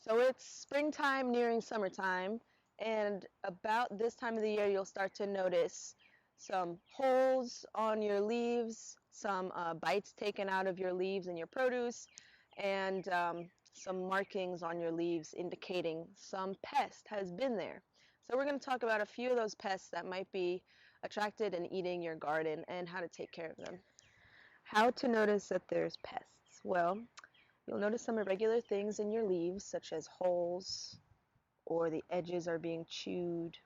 So it's springtime nearing summertime, and about this time of the year, you'll start to notice some holes on your leaves, some bites taken out of your leaves and your produce, and some markings on your leaves indicating some pest has been there. So we're going to talk about a few of those pests that might be attracted and eating your garden and how to take care of them. How to notice that there's pests? Well, you'll notice some irregular things in your leaves, such as holes or the edges are being chewed.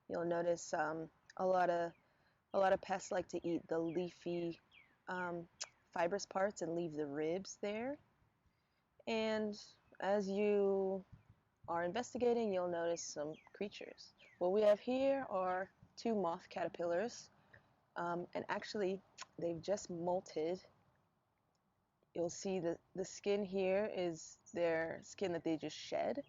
You'll notice a lot of pests like to eat the leafy fibrous parts and leave the ribs there. And as you are investigating, you'll notice some creatures. What we have here are two moth caterpillars, and actually they've just molted. You'll see that the skin here is their skin that they just shed,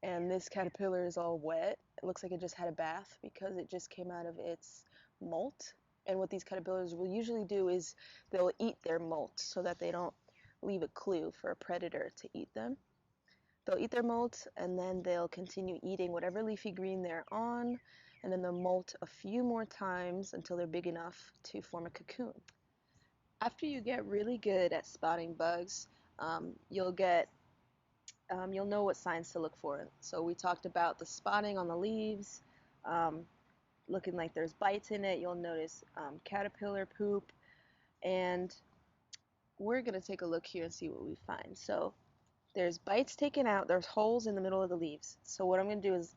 and this caterpillar is all wet. It looks like it just had a bath because it just came out of its molt. And what these caterpillars will usually do is they'll eat their molt so that they don't leave a clue for a predator to eat them. They'll eat their molt and then they'll continue eating whatever leafy green they're on, and then they'll molt a few more times until they're big enough to form a cocoon. After you get really good at spotting bugs, you'll you'll know what signs to look for. So we talked about the spotting on the leaves, um, looking like there's bites in it. You'll notice caterpillar poop, and we're going to take a look here and see what we find. So there's bites taken out. There's holes in the middle of the leaves. So what I'm going to do is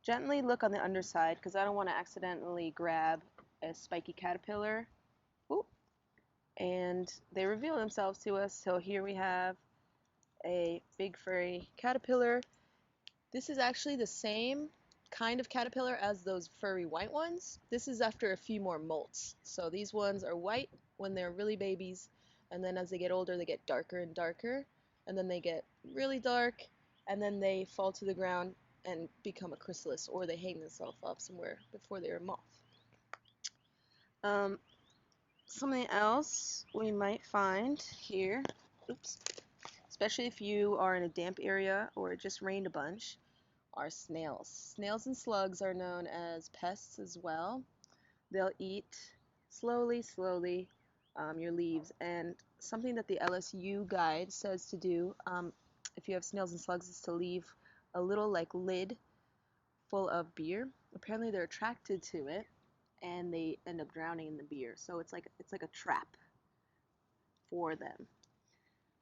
gently look on the underside because I don't want to accidentally grab a spiky caterpillar. Oop. And they reveal themselves to us. So here we have a big furry caterpillar. This is actually the same kind of caterpillar as those furry white ones. This is after a few more molts. So these ones are white when they're really babies, and then as they get older they get darker and darker, and then they get really dark, and then they fall to the ground and become a chrysalis, or they hang themselves up somewhere before they're a moth. Something else we might find here, oops, especially if you are in a damp area or it just rained a bunch, are snails. Snails and slugs are known as pests as well. They'll eat slowly your leaves, and something that the LSU guide says to do if you have snails and slugs is to leave a little like lid full of beer. Apparently they're attracted to it and they end up drowning in the beer. So it's like a trap for them.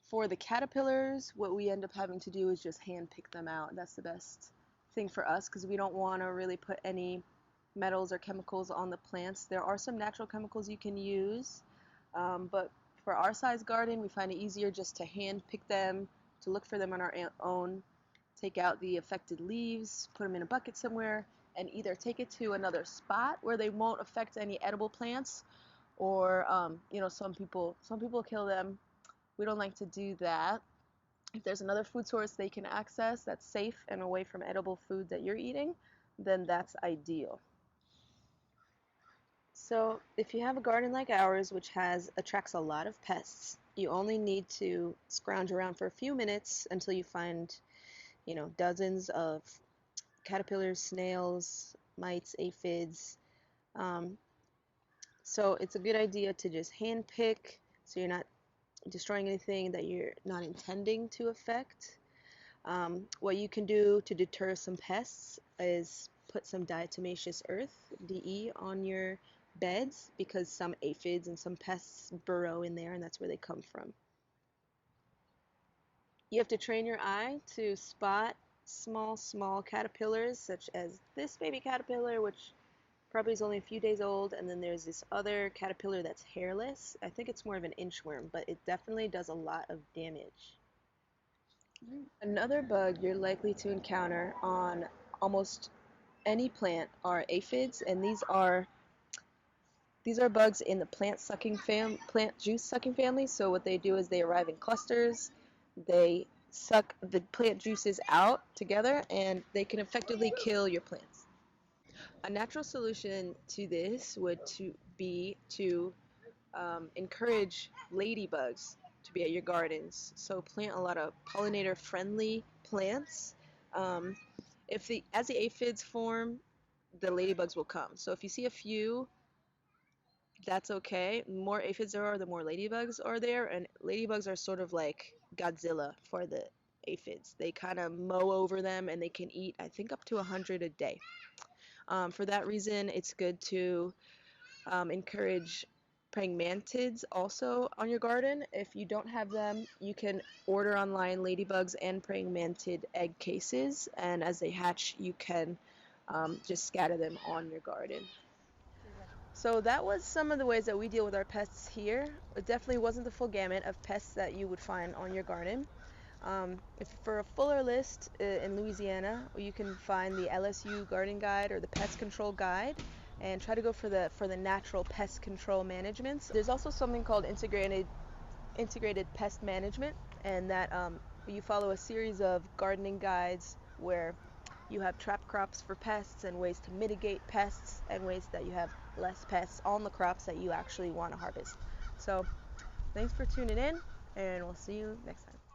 For the caterpillars, what we end up having to do is just hand pick them out. That's the best thing for us because we don't want to really put any metals or chemicals on the plants. There are some natural chemicals you can use, but for our size garden, we find it easier just to hand pick them, to look for them on our own, take out the affected leaves, put them in a bucket somewhere, and either take it to another spot where they won't affect any edible plants, or some people kill them. We don't like to do that. If there's another food source they can access that's safe and away from edible food that you're eating, then that's ideal. So if you have a garden like ours, which attracts a lot of pests, you only need to scrounge around for a few minutes until you find, dozens of caterpillars, snails, mites, aphids. Um, so it's a good idea to just hand pick so you're not destroying anything that you're not intending to affect. What you can do to deter some pests is put some diatomaceous earth, DE, on your beds because some aphids and some pests burrow in there and that's where they come from. You have to train your eye to spot small caterpillars such as this baby caterpillar, which probably is only a few days old, and then there's this other caterpillar that's hairless. I think it's more of an inchworm, but it definitely does a lot of damage. Another bug you're likely to encounter on almost any plant are aphids, and these are bugs in the plant juice sucking family. So what they do is they arrive in clusters, they suck the plant juices out together, and they can effectively kill your plants. A natural solution to this would be to encourage ladybugs to be at your gardens. So plant a lot of pollinator-friendly plants. Um, as the aphids form, the ladybugs will come. So if you see a few, that's okay. The more aphids there are, the more ladybugs are there, and ladybugs are sort of like Godzilla for the aphids. They kind of mow over them, and they can eat, I think, up to 100 a day. For that reason, it's good to encourage praying mantids also on your garden. If you don't have them, you can order online ladybugs and praying mantid egg cases, and as they hatch, you can just scatter them on your garden. So that was some of the ways that we deal with our pests here. It definitely wasn't the full gamut of pests that you would find on your garden. If for a fuller list in Louisiana, you can find the LSU Garden Guide or the Pest Control Guide, and try to go for the natural pest control managements. There's also something called integrated pest management, and that you follow a series of gardening guides where you have trap crops for pests and ways to mitigate pests and ways that you have less pests on the crops that you actually want to harvest. So thanks for tuning in, and we'll see you next time.